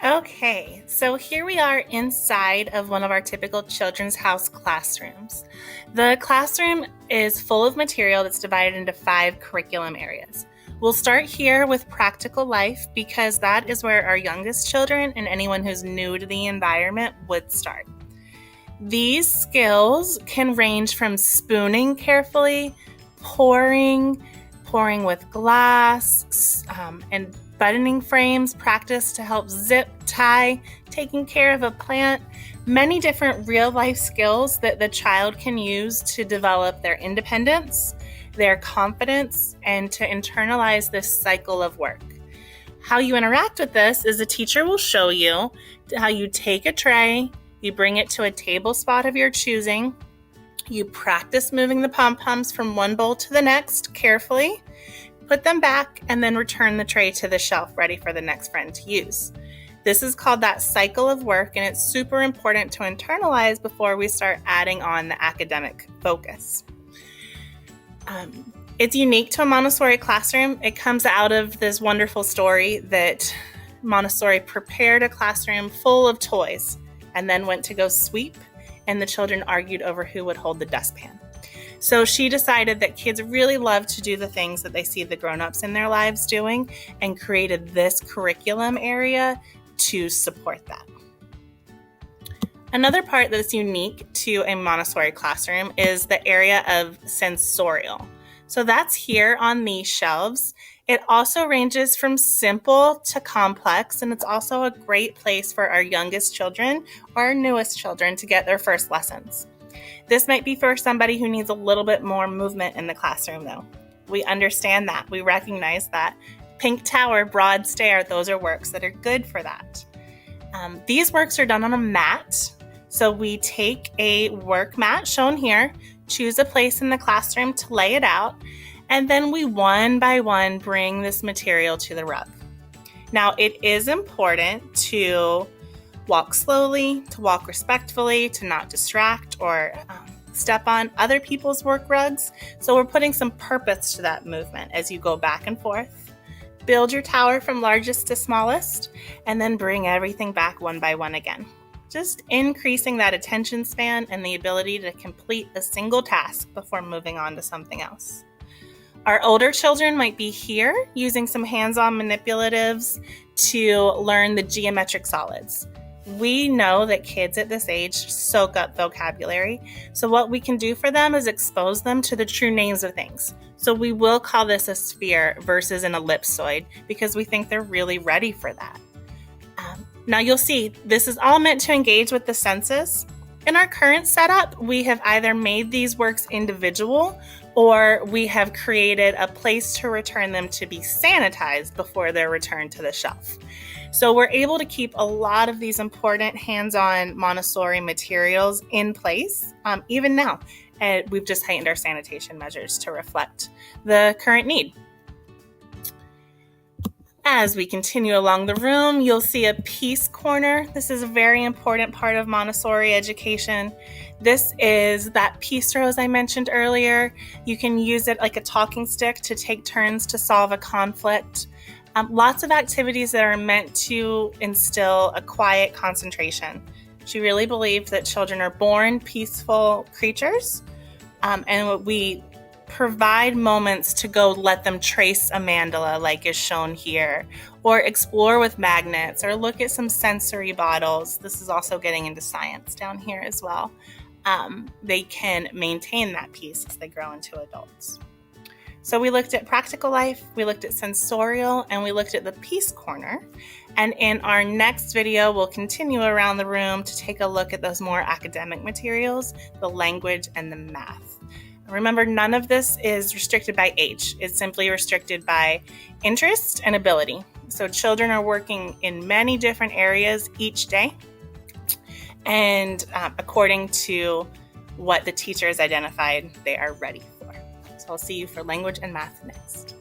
Okay, so here we are inside of one of our typical Children's House classrooms. The classroom is full of material that's divided into 5 curriculum areas. We'll start here with practical life because that is where our youngest children and anyone who's new to the environment would start. These skills can range from spooning carefully, pouring with glass, and buttoning frames, practice to help zip, tie, taking care of a plant, many different real-life skills that the child can use to develop their independence, their confidence, and to internalize this cycle of work. How you interact with this is the teacher will show you how you take a tray, you bring it to a table spot of your choosing, you practice moving the pom-poms from one bowl to the next carefully, put them back, and then return the tray to the shelf ready for the next friend to use. This is called that cycle of work, and it's super important to internalize before we start adding on the academic focus. It's unique to a Montessori classroom. It comes out of this wonderful story that Montessori prepared a classroom full of toys and then went to go sweep, and the children argued over who would hold the dustpan. So she decided that kids really love to do the things that they see the grown-ups in their lives doing and created this curriculum area to support that. Another part that's unique to a Montessori classroom is the area of sensorial. So that's here on these shelves. It also ranges from simple to complex, and it's also a great place for our youngest children or our newest children to get their first lessons. This might be for somebody who needs a little bit more movement in the classroom, though. We understand that. We recognize that. Pink tower, broad stare, those are works that are good for that. These works are done on a mat. So we take a work mat shown here, choose a place in the classroom to lay it out, and then we one by one bring this material to the rug. Now, it is important to walk slowly, to walk respectfully, to not distract or step on other people's work rugs. So we're putting some purpose to that movement as you go back and forth. Build your tower from largest to smallest, and then bring everything back one by one again. Just increasing that attention span and the ability to complete a single task before moving on to something else. Our older children might be here using some hands-on manipulatives to learn the geometric solids. We know that kids at this age soak up vocabulary, so what we can do for them is expose them to the true names of things. So we will call this a sphere versus an ellipsoid because we think they're really ready for that. Now you'll see this is all meant to engage with the senses. In our current setup, we have either made these works individual or we have created a place to return them to be sanitized before they're returned to the shelf. So we're able to keep a lot of these important hands-on Montessori materials in place, even now. And we've just heightened our sanitation measures to reflect the current need. As we continue along the room, you'll see a peace corner. This is a very important part of Montessori education. This is that peace rose I mentioned earlier. You can use it like a talking stick to take turns to solve a conflict. Lots of activities that are meant to instill a quiet concentration. She really believed that children are born peaceful creatures, and we provide moments to go let them trace a mandala like is shown here, or explore with magnets, or look at some sensory bottles. This is also getting into science down here as well. They can maintain that peace as they grow into adults. So we looked at practical life, we looked at sensorial, and we looked at the peace corner. And in our next video, we'll continue around the room to take a look at those more academic materials, the language and the math. Remember, none of this is restricted by age. It's simply restricted by interest and ability. So children are working in many different areas each day, and according to what the teacher has identified, they are ready for. So I'll see you for language and math next.